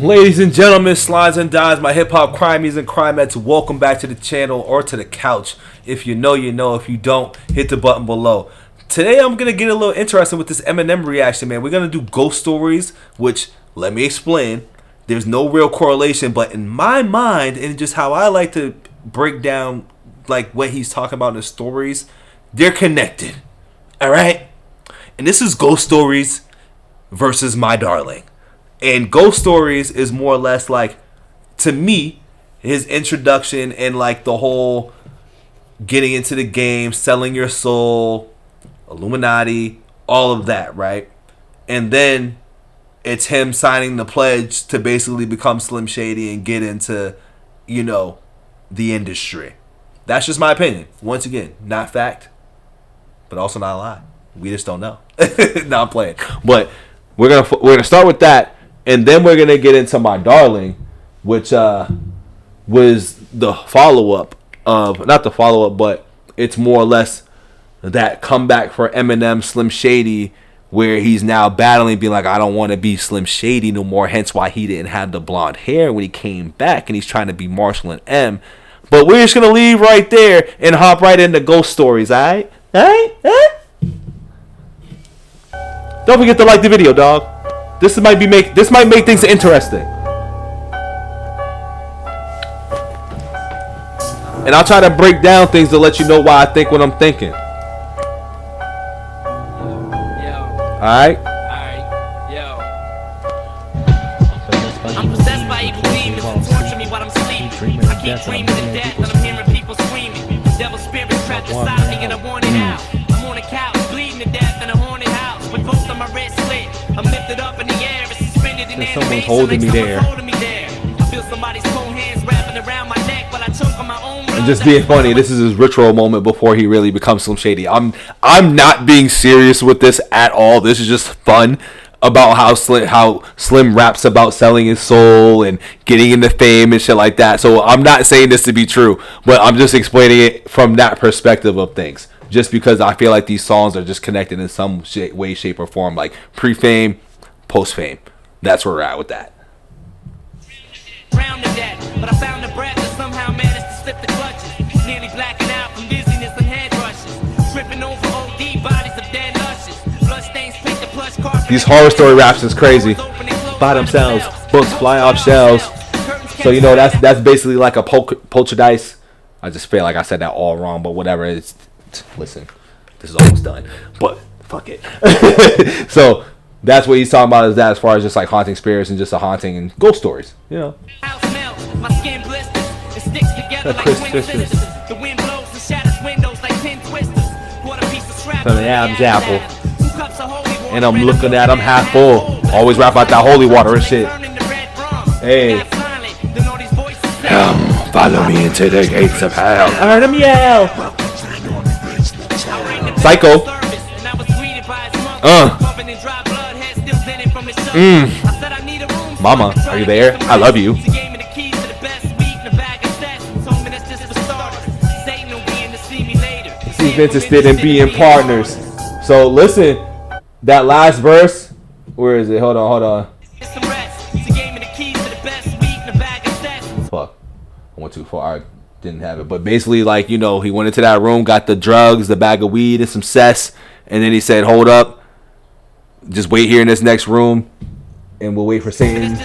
Ladies and gentlemen, slides and dimes, my hip-hop crimies and crimettes, welcome back to the channel or to the couch. If you know, you know. If you don't, hit the button below. Today, I'm going to get a little interesting with this Eminem reaction, man. We're going to do ghost stories, which, let me explain, there's no real correlation, but in my mind, and just how I like to break down like what he's talking about in the stories, they're connected. Alright? And this is Ghost Stories versus My Darling. And Ghost Stories is more or less like, to me, his introduction and like the whole getting into the game, selling your soul, Illuminati, all of that, right? And then it's him signing the pledge to basically become Slim Shady and get into, you know, the industry. That's just my opinion. Once again, not fact, but also not a lie. We just don't know. No, I'm playing. But we're gonna start with that. And then we're going to get into My Darling, which was the follow-up of, not the follow-up, but it's more or less that comeback for Eminem, Slim Shady, where he's now battling, being like, I don't want to be Slim Shady no more, hence why he didn't have the blonde hair when he came back, and he's trying to be Marshall and M. But we're just going to leave right there and hop right into Ghost Stories, alright? Alright? Don't forget to like the video, dog. This might make things interesting. And I'll try to break down things to let you know why I think what I'm thinking. Alright? Yo. I'm possessed by evil demons, torture me while I'm sleeping. I keep dreaming of death and I'm hearing people screaming. Devil spirits trapped inside of me and I want it out. I'm on a couch, bleeding to death in a haunted house with both of my wrists slit. I'm lifted up in the air and suspended in someone's holding me there. I feel somebody's cold hands wrapping around my neck, but I choke on my own. And just being funny, this is his ritual moment before he really becomes Slim Shady. I'm not being serious with this at all. This is just fun about how Slim raps about selling his soul and getting into fame and shit like that. So I'm not saying this to be true, but I'm just explaining it from that perspective of things. Just because I feel like these songs are just connected in some way, shape, or form, like pre-fame, post-fame. That's where we're at with that. Round to death, but I found the breath and somehow managed to slip the clutches. Nearly blacking out from dizziness and head rushes. Tripping over OD bodies of dead lushes. Bloodstains paint the plush carpet. These horror story raps is crazy. By themselves, books fly off shelves. So you know that's basically like a poltergeist. I just feel like I said that all wrong, but whatever. It's listen, this is almost done, but fuck it. So that's what he's talking about, is that as far as just like haunting spirits and just a haunting and ghost stories, you know. My skin blisters, it sticks together like twin sisters. The wind blows and shatters windows like 10 twisters. Bought a piece of scrap from the Adam's apple, and I'm looking at them half full. Always rap about that holy water and shit. Hey, follow me into the gates of hell. I heard him yell. Psycho. Mama, are you there? I love you. He's interested in being partners. So listen, that last verse. Where is it? Hold on. Fuck, I went too far. I didn't have it, but basically, like, you know, he went into that room, got the drugs, the bag of weed, and some cess, and then he said, "Hold up, just wait here in this next room, and we'll wait for Satan."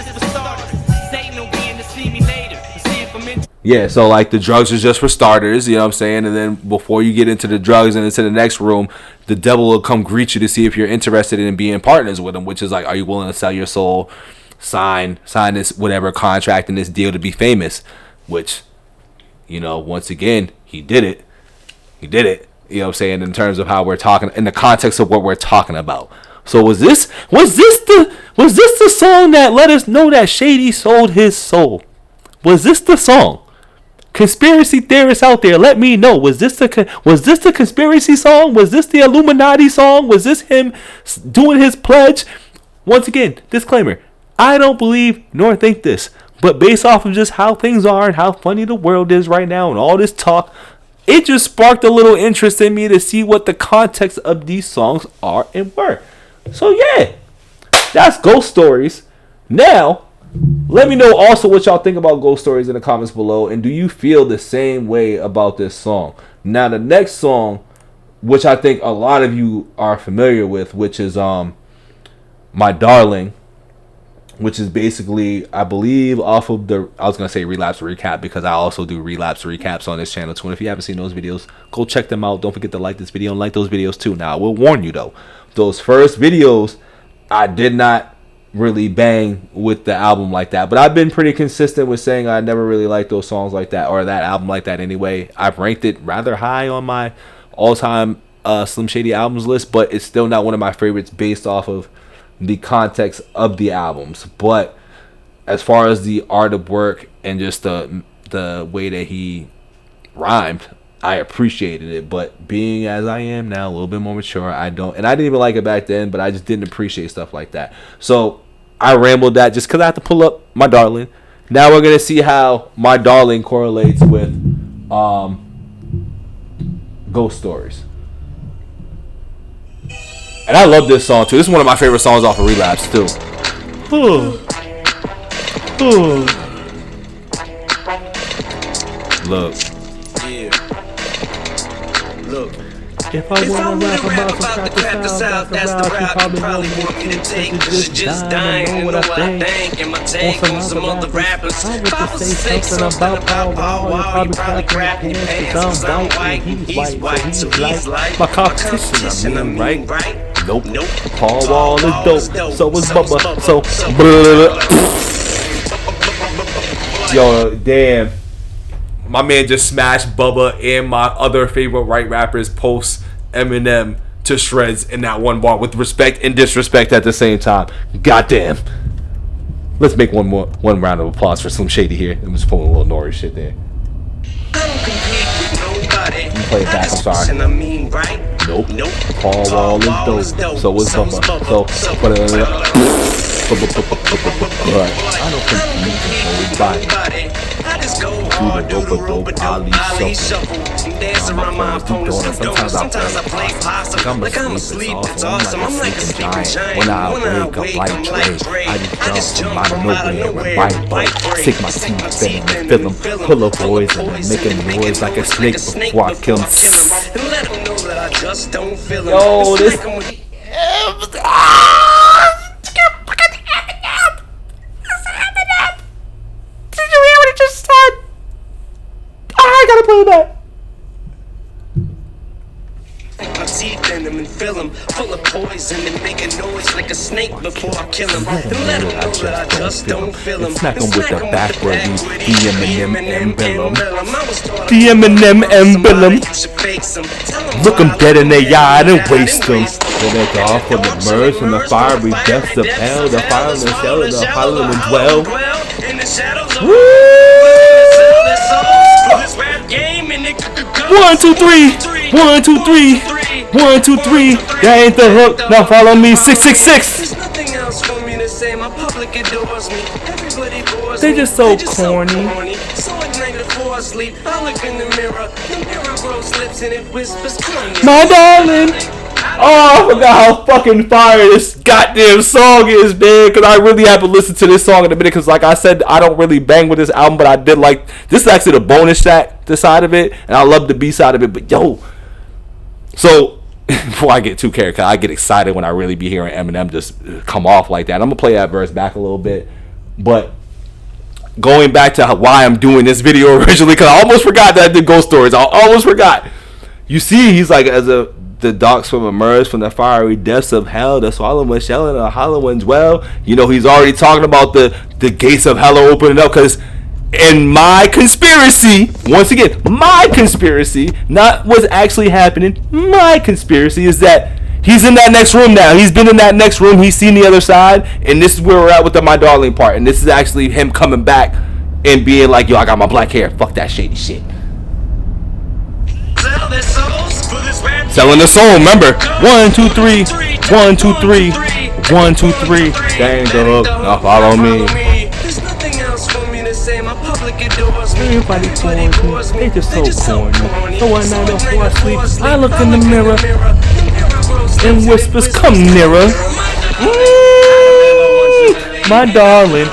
Yeah, so like the drugs is just for starters, you know what I'm saying? And then before you get into the drugs and into the next room, the devil will come greet you to see if you're interested in being partners with him, which is like, are you willing to sell your soul, sign this whatever contract and this deal to be famous? Which, you know, once again, he did it. You know what I'm saying, in terms of how we're talking, in the context of what we're talking about. So was this the song that let us know that Shady sold his soul? Was this the song? Conspiracy theorists out there, let me know. Was this the conspiracy song? Was this the Illuminati song? Was this him doing his pledge? Once again, disclaimer: I don't believe nor think this, but based off of just how things are and how funny the world is right now and all this talk, it just sparked a little interest in me to see what the context of these songs are and were. So yeah, that's Ghost Stories. Now, Let me know also what y'all think about Ghost Stories in the comments below, and do you feel the same way about this song? Now the next song, which I think a lot of you are familiar with, which is My Darling, which is basically, I believe, off of the, I was going to say Relapse Recap, because I also do Relapse Recaps on this channel too. And if you haven't seen those videos, go check them out. Don't forget to like this video and like those videos too. Now, I will warn you though, those first videos, I did not really bang with the album like that. But I've been pretty consistent with saying I never really liked those songs like that, or that album like that anyway. I've ranked it rather high on my all-time Slim Shady albums list, but it's still not one of my favorites based off of the context of the albums. But as far as the art of work and just the way that he rhymed, I appreciated it. But being as I am now, a little bit more mature, I didn't even like it back then, but I just didn't appreciate stuff like that. So I rambled that just because I have to pull up My Darling. Now we're gonna see how My Darling correlates with Ghost Stories. And I love this song too. This is one of my favorite songs off of Relapse too. Look. Yeah. Look. If I wanna rap about the South, that's the route you probably want me to take. Cause you're just dying to know what I think. And my take on some other rappers. If I was to say something about Pow, you probably grab your pants. Cause I'm white and he's white, so he's like my competition, I mean, right? Nope. Nope. Paul Wall is dope. So is Bubba. So yo, damn. My man just smashed Bubba and my other favorite white rappers post Eminem to shreds in that one bar with respect and disrespect at the same time. Goddamn. Let's make one round of applause for Slim Shady here. I'm just pulling a little Nori shit there. Let me play it back, I'm sorry. Nope. Paul Wall is dope. So is Bubba. Alright. I don't compete with nobody. Do the rope Ali shuffle. Dance around my opponents. Sometimes I play possum. Like I'm asleep, it's awesome. I'm like a sleeping giant. When I wake up like Dre, I just jump from out of nowhere and bite. Stick my teeth in and fill them. Pull up boys and make a noise like a snake before I kill them. And let them know that I just don't feel them. Yo, this... I gotta play that. My teeth in them and fill them full of poison and make a noise like a snake before I kill them. And let them know that I just don't feel them. Smack them with the backward, the Eminem emblem. The Eminem emblem. Look them dead in their eye and waste them. Then they go off from the merge from the fiery depths of hell, the fire and the shell of the hollow and dwell. Woo! 1, 2, 3. 1, 2, 3. 1, 2, 3. That ain't the hook. Now follow me. 666. They just so corny. My darling. Oh, I forgot how fucking fire this goddamn song is, man. Because I really have to listen to this song in a minute. Because like I said, I don't really bang with this album. But I did like, this is actually the bonus track, the side of it. And I love the B side of it. But yo. So, before I get too carried, because I get excited when I really be hearing Eminem just come off like that. I'm going to play that verse back a little bit. But going back to why I'm doing this video originally. Because I almost forgot that I did Ghost Stories. I almost forgot. You see, he's like, the dark swim emerged from the fiery depths of hell. The swallow was shell and the hollow ones well. You know, he's already talking about the gates of hell opening up. Because in my conspiracy, once again, my conspiracy, not what's actually happening, my conspiracy is that he's in that next room now. He's been in that next room. He's seen the other side. And this is where we're at with the My Darling part. And this is actually him coming back and being like, yo, I got my black hair. Fuck that shady shit. Selling the soul, remember. 1, 2, 3. 1, 2, 3. 1, 2, 3. Dang the hook. Now follow me. Everybody corny. They just so corny. So one night before I sleep, I look in the mirror and whispers, come nearer. My darling.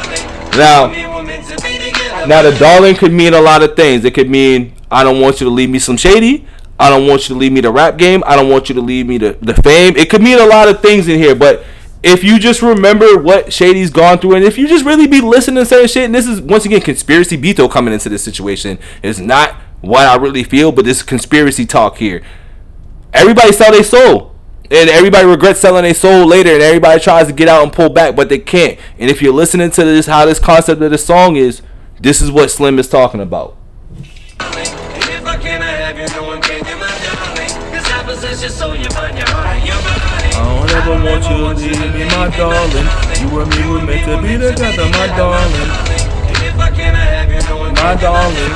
Now the darling could mean a lot of things. It could mean I don't want you to leave me some shady. I don't want you to leave me the rap game. I don't want you to leave me the fame. It could mean a lot of things in here, but if you just remember what Shady's gone through, and if you just really be listening to certain shit, and this is once again conspiracy Bito coming into this situation, it's not what I really feel, but this conspiracy talk here. Everybody sell their soul, and everybody regrets selling their soul later, and everybody tries to get out and pull back, but they can't. And if you're listening to this, how this concept of the song is, this is what Slim is talking about. I don't ever want you to leave me, my darling. You and me were meant to be together, my darling. My darling.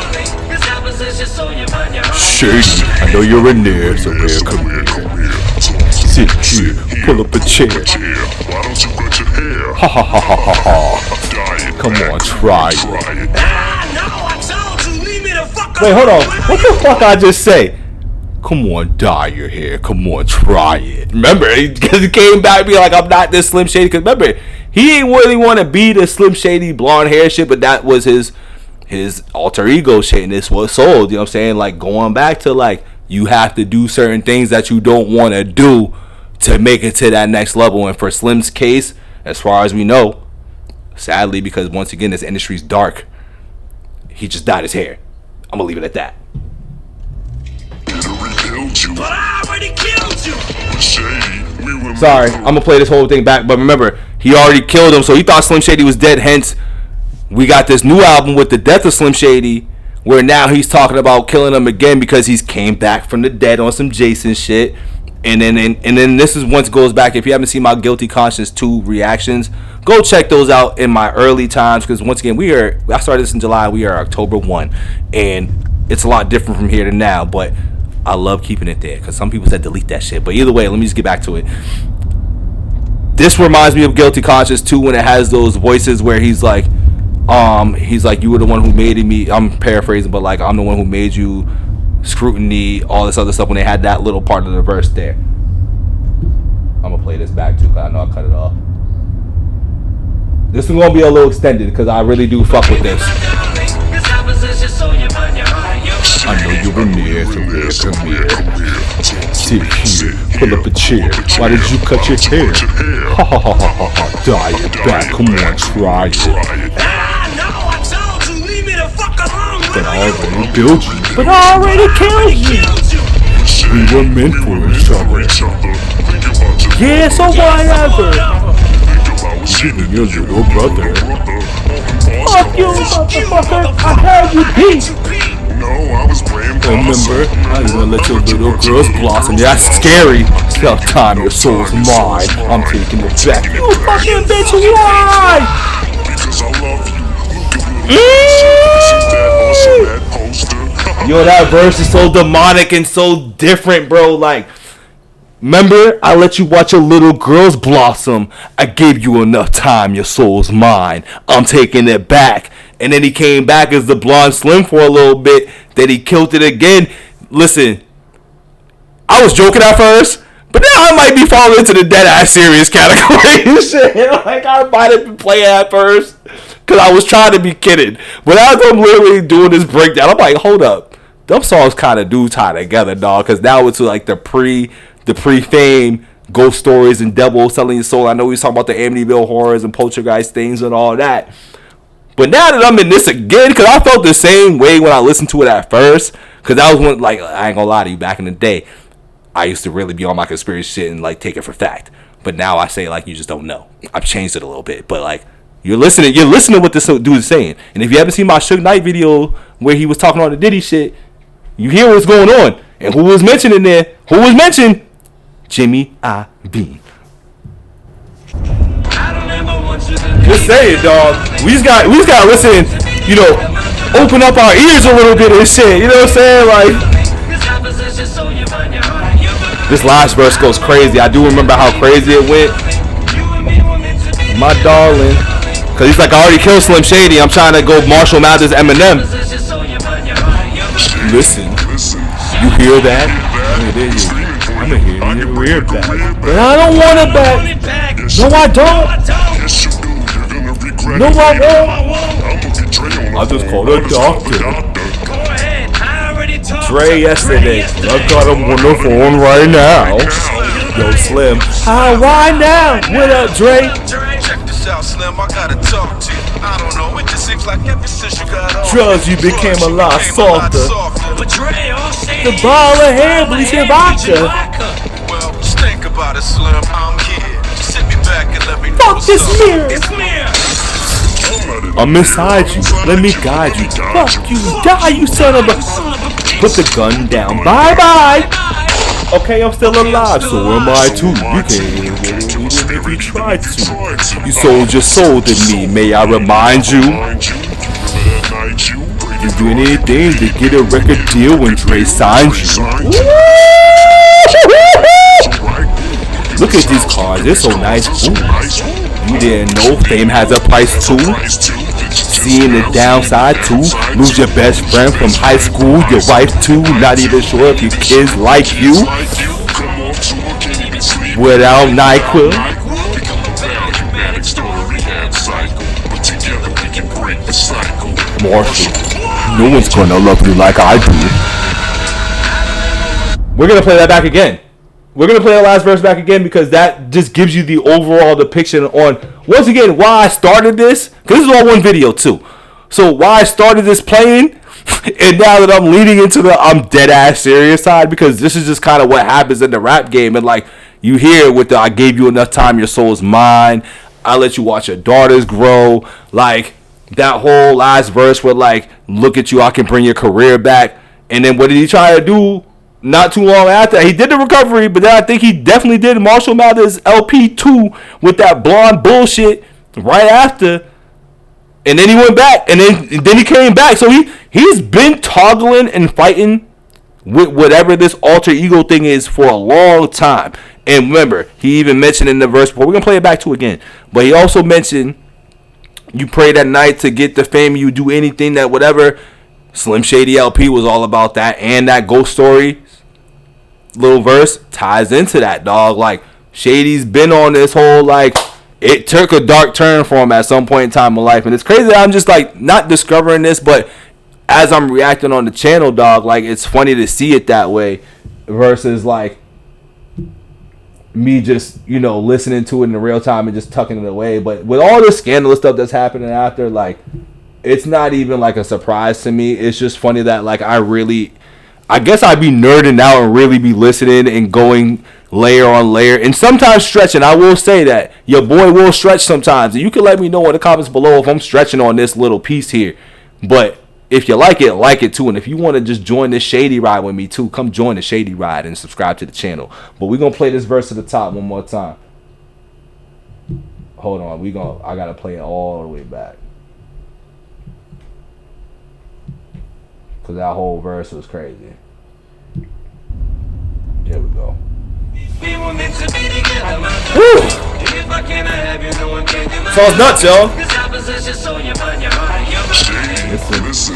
Shady, I know you're in there, so here, come here. Sit here, pull up a chair. Why don't you cut your hair? Ha ha ha ha ha ha. Come on, try it. Wait, hold on. What the fuck I just say? Come on, dye your hair. Come on, try it. Remember, because he came back and be like, I'm not this Slim Shady. Because remember, he ain't really want to be the Slim Shady blonde hair shit, but that was his alter ego shit, and this was sold. You know what I'm saying? Like, going back to, like, you have to do certain things that you don't want to do to make it to that next level. And for Slim's case, as far as we know, sadly, because once again, this industry's dark, he just dyed his hair. I'm going to leave it at that. But I already killed you. Sorry, I'm gonna play this whole thing back, but remember, he already killed him, so he thought Slim Shady was dead. Hence, we got this new album with the death of Slim Shady, where now he's talking about killing him again because he's came back from the dead on some Jason shit. And then this is once goes back. If you haven't seen my Guilty Conscience 2 reactions, go check those out in my early times, because once again, I started this in July. We are October 1, and it's a lot different from here to now, but I love keeping it there because some people said delete that shit. But either way, let me just get back to it. This reminds me of Guilty Conscience 2 when it has those voices where he's like, you were the one who made me. I'm paraphrasing, but like, I'm the one who made you. Scrutiny, all this other stuff, when they had that little part of the verse there. I'm gonna play this back too, because I know I cut it off. This is gonna be a little extended because I really do fuck with this. I know you're in there, so come here. Sit here, pull up a chair. Why did you cut your hair? Ha ha ha ha ha ha. Dye it back, come on, try it. But I already built you. But I already killed you. We were meant for each other. Yeah, so whatever. Even your little brother. Fuck you, motherfucker. I had you beat. No, I was playing. Remember, I was gonna let your little girls blossom. Yeah, that's scary. Self-time, your soul's mine. I'm taking it back. You fucking bitch, why? Because I love you. Yo, that verse is so demonic and so different, bro. Like, remember, I let you watch your little girls blossom. I gave you enough time, your soul's mine. I'm taking it back. And then he came back as the blonde Slim for a little bit. Then he killed it again. Listen, I was joking at first, but now I might be falling into the dead ass serious category and shit. Like, I might have been playing at first because I was trying to be kidding. But as I'm literally doing this breakdown, I'm like, hold up. Them songs kind of do tie together, dog. Because now it's like the pre-fame ghost stories and devil selling your soul. I know we was talking about the Amityville horrors and poltergeist things and all that. But now that I'm in this again, because I felt the same way when I listened to it at first. Because that was when, like, I ain't gonna lie to you, back in the day, I used to really be on my conspiracy shit and, like, take it for fact. But now I say, like, you just don't know. I've changed it a little bit. But, like, you're listening to what this dude is saying. And if you haven't seen my Suge Knight video where he was talking on the Diddy shit, you hear what's going on. And who was mentioned in there? Who was mentioned? Jimmy Iovine. Just say it, dog. We just gotta listen, you know, open up our ears a little bit and shit. You know what I'm saying? Like, this last verse goes crazy. I do remember how crazy it went. My darling. Because he's like, I already killed Slim Shady. I'm trying to go Marshall Mathers Eminem. Listen, you hear that? I'm gonna hear you that. But I don't want it back. No, I don't. regret No, it I later. won't. I'ma get Dre on the I just phone. called a I just called the doctor. Go ahead, I already talked Dre to yesterday. Dre I got him on the phone right now. Yo, Slim. How, why now? What up, Dre? Check this out, Slim. I gotta talk to you. I don't know. It just seems like ever since you got off Drugs, you became a lot softer. But Dre, all shady. The ball of hair, bleaching vodka. Well, just think about it, Slim. I'm here. Just sit me back and let me know Fuck what's this up. mirror. It's mirror. I'm inside you. Let me guide you. Fuck you. Die, you son of a. Put the gun down. Bye bye. Okay, I'm still alive. So am I too. You can't get it even if you tried to. You sold your soul to me. May I remind you? You doing anything to get a record deal when Dre signed you. Look at these cars. They're so nice. Ooh. You didn't know fame has a price too. Seeing the downside too. Lose your best friend from high school, your wife too. Not even sure if your kids like you. Without NyQuil. Marshall, no one's gonna love you like I do. We're gonna play that back again. We're going to play the last verse back again because that just gives you the overall depiction on, once again, why I started this. Because this is all one video, too. So why I started this playing, and now that I'm leading into the I'm dead-ass serious side, because this is just kind of what happens in the rap game. And, like, you hear with the I gave you enough time, your soul's mine. I let you watch your daughters grow. Like, that whole last verse where, like, look at you, I can bring your career back. And then what did he try to do? Not too long after, he did the recovery, but then I think he definitely did Marshall Mathers LP2 with that blonde bullshit right after. And then he went back, and then he came back. So he's been toggling and fighting with whatever this alter ego thing is for a long time. And remember, he even mentioned in the verse before, we're going to play it back to again, but he also mentioned you pray that night to get the fame, you do anything that whatever. Slim Shady LP was all about that, and that Ghost Story little verse ties into that, dog. Like, Shady's been on this whole, like, it took a dark turn for him at some point in time in life, and it's crazy that I'm just, like, not discovering this, but as I'm reacting on the channel, dog, like, it's funny to see it that way versus, like, me just, you know, listening to it in real time and just tucking it away. But with all this scandalous stuff that's happening after, like, it's not even, like, a surprise to me. It's just funny that, like, I guess I'd be nerding out and really be listening and going layer on layer and sometimes stretching. I will say that your boy will stretch sometimes, and you can let me know in the comments below if I'm stretching on this little piece here. But if you like it too. And if you want to just join this shady ride with me too, come join the shady ride and subscribe to the channel. But we're gonna play this verse to the top one more time. Hold on, I gotta play it all the way back, because that whole verse was crazy. Here we go. Woo! So it's nuts, y'all. Listen.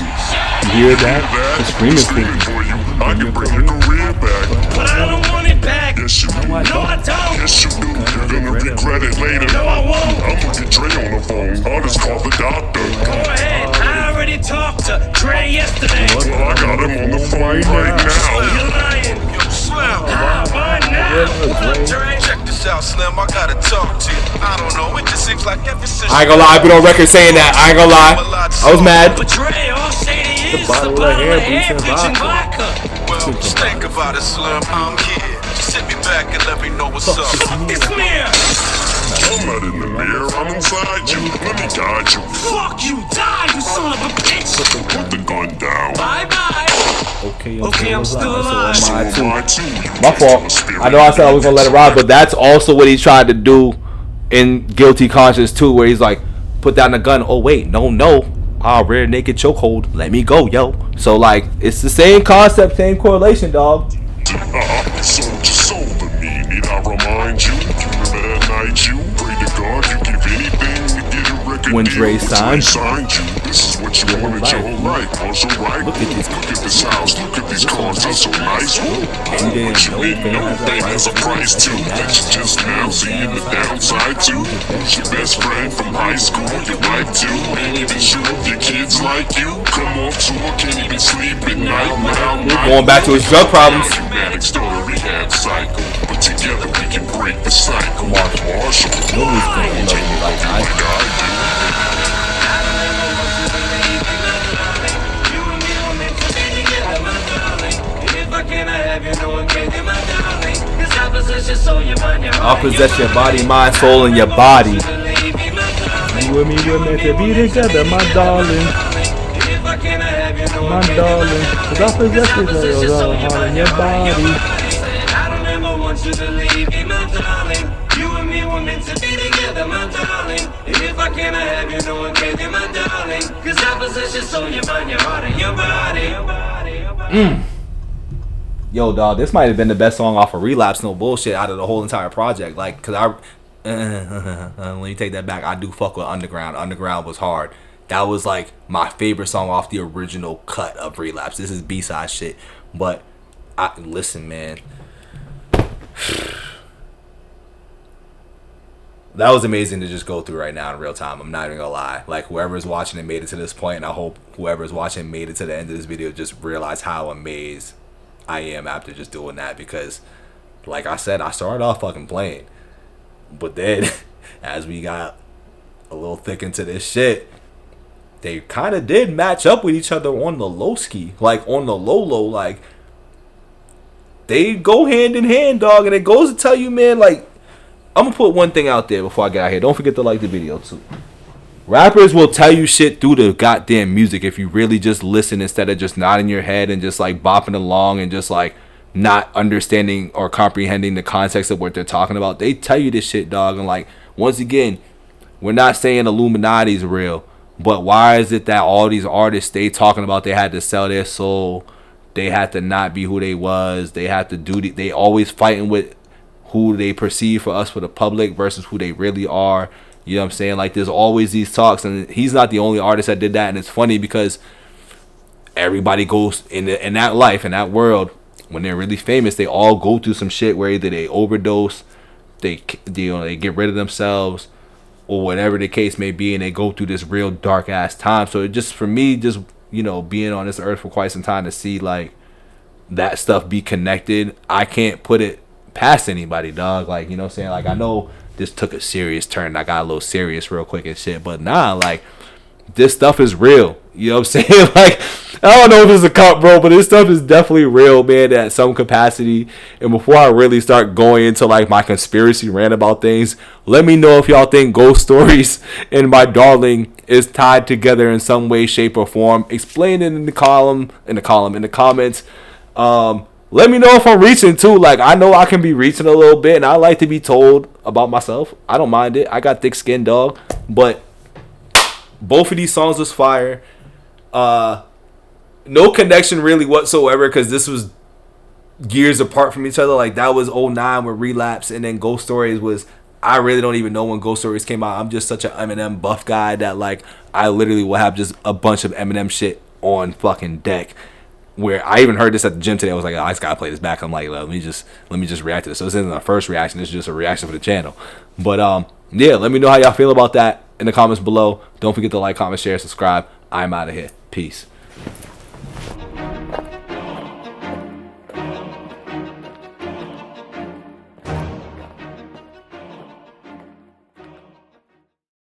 You hear that? The screaming for you. I can bring your career back. But I don't want it back. Yes, you do. No, I don't. Yes, you do. You're gonna regret it later. No, I won't. I'ma get Dre on the phone. I'll just call the doctor. Go ahead. I already talked to Dre yesterday. Well, I got him on the phone right now. You're lying. Yo, Slim. Why now? Check this out, Slim. I gotta talk to you. I don't know. It just seems like ever since. I ain't gonna lie, I've been on record saying that. I ain't gonna lie. I was mad. But Dre, all shady is the bottle of hair, bleaching vodka. Well, just think about it, Slim. I'm here. Just sit me back and let me know what's up. Fuck this mirror. I'm not in the mirror. I'm inside you. Let me guide you. Fuck you, die, you son of a bitch. Put the gun down. Bye bye. Okay, I'm still alive. So am I too. My fault. I know I said I was gonna let it ride, but that's also what he tried to do in Guilty Conscience too, where he's like, put down the gun. Oh wait, no. Rear naked chokehold. Let me go, yo. So like, it's the same concept, same correlation, dog. Sold your soul to me. Need I remind you? Remember that night you pray to God you give anything to get a record When deal. Dre signed you. This is what what you wanted your whole life. Also right, look at this house, look at these cars, they're so nice. But you didn't know fame has a price too. That you just now seeing the downside too. Who's your best friend from high school? Your wife too. Ain't even sure if your kids like you. Come off tour, can't even sleep at night. Going back to his drug problems. Dramatic story, rehab cycle. But together we can break the cycle. Marshall, Nobody's gonna love me like I do. I'll possess your body, mind, soul, and your body. You and me, we're meant to be together, my darling. My darling. Cause I'll possess your heart and your body. I don't ever want you to leave me, my darling. You and me were meant to be together, my darling. And if I can't have you, no one can, you my darling. Cause I possess your soul, your mind, your heart, and your body. Yo, dog, this might have been the best song off of Relapse, no bullshit, out of the whole entire project. Like, cause let me take that back. I do fuck with Underground. Underground was hard. That was like my favorite song off the original cut of Relapse. This is B-side shit. But listen, man. That was amazing to just go through right now in real time. I'm not even gonna lie. Like, whoever's watching it made it to this point, and I hope whoever's watching made it to the end of this video just realize how amazed I am after just doing that. Because, like I said, I started off fucking playing, but then as we got a little thick into this shit, they kind of did match up with each other on the low ski, like on the low, like they go hand in hand, dog. And it goes to tell you, man, like, I'm gonna put one thing out there before I get out here. Don't forget to like the video too. Rappers will tell you shit through the goddamn music if you really just listen instead of just nodding your head and just like bopping along and just like not understanding or comprehending the context of what they're talking about. They tell you this shit, dog. And like, once again, we're not saying Illuminati's real, but why is it that all these artists stay talking about they had to sell their soul, they had to not be who they was, they had to do they always fighting with who they perceive for us for the public versus who they really are. You know what I'm saying? Like, there's always these talks, and he's not the only artist that did that. And it's funny because everybody goes in that life, in that world, when they're really famous, they all go through some shit where either they overdose, they get rid of themselves, or whatever the case may be, and they go through this real dark ass time. So it just, for me, just, you know, being on this earth for quite some time, to see like that stuff be connected, I can't put it past anybody, dog. Like, you know what I'm saying? Like, I know this took a serious turn. I got a little serious real quick and shit, but nah, like, this stuff is real. You know what I'm saying? Like, I don't know if it's a cup, bro, but this stuff is definitely real, man, at some capacity. And before I really start going into like my conspiracy rant about things, let me know if y'all think Ghost Stories and My Darling is tied together in some way, shape, or form. Explain it in the comments. Let me know if I'm reaching too. Like, I know I can be reaching a little bit, and I like to be told about myself. I don't mind it. I got thick skin, dog. But both of these songs was fire. No connection really whatsoever, because this was years apart from each other. Like, that was 09 with Relapse, and then Ghost Stories was, I really don't even know when Ghost Stories came out. I'm just such an Eminem buff guy that, like, I literally will have just a bunch of Eminem shit on fucking deck. Where I even heard this at the gym today. I was like, oh, I just gotta play this back. I'm like, let me just react to this. So this isn't a first reaction. This is just a reaction for the channel. But yeah, let me know how y'all feel about that in the comments below. Don't forget to like, comment, share, subscribe. I'm out of here. Peace.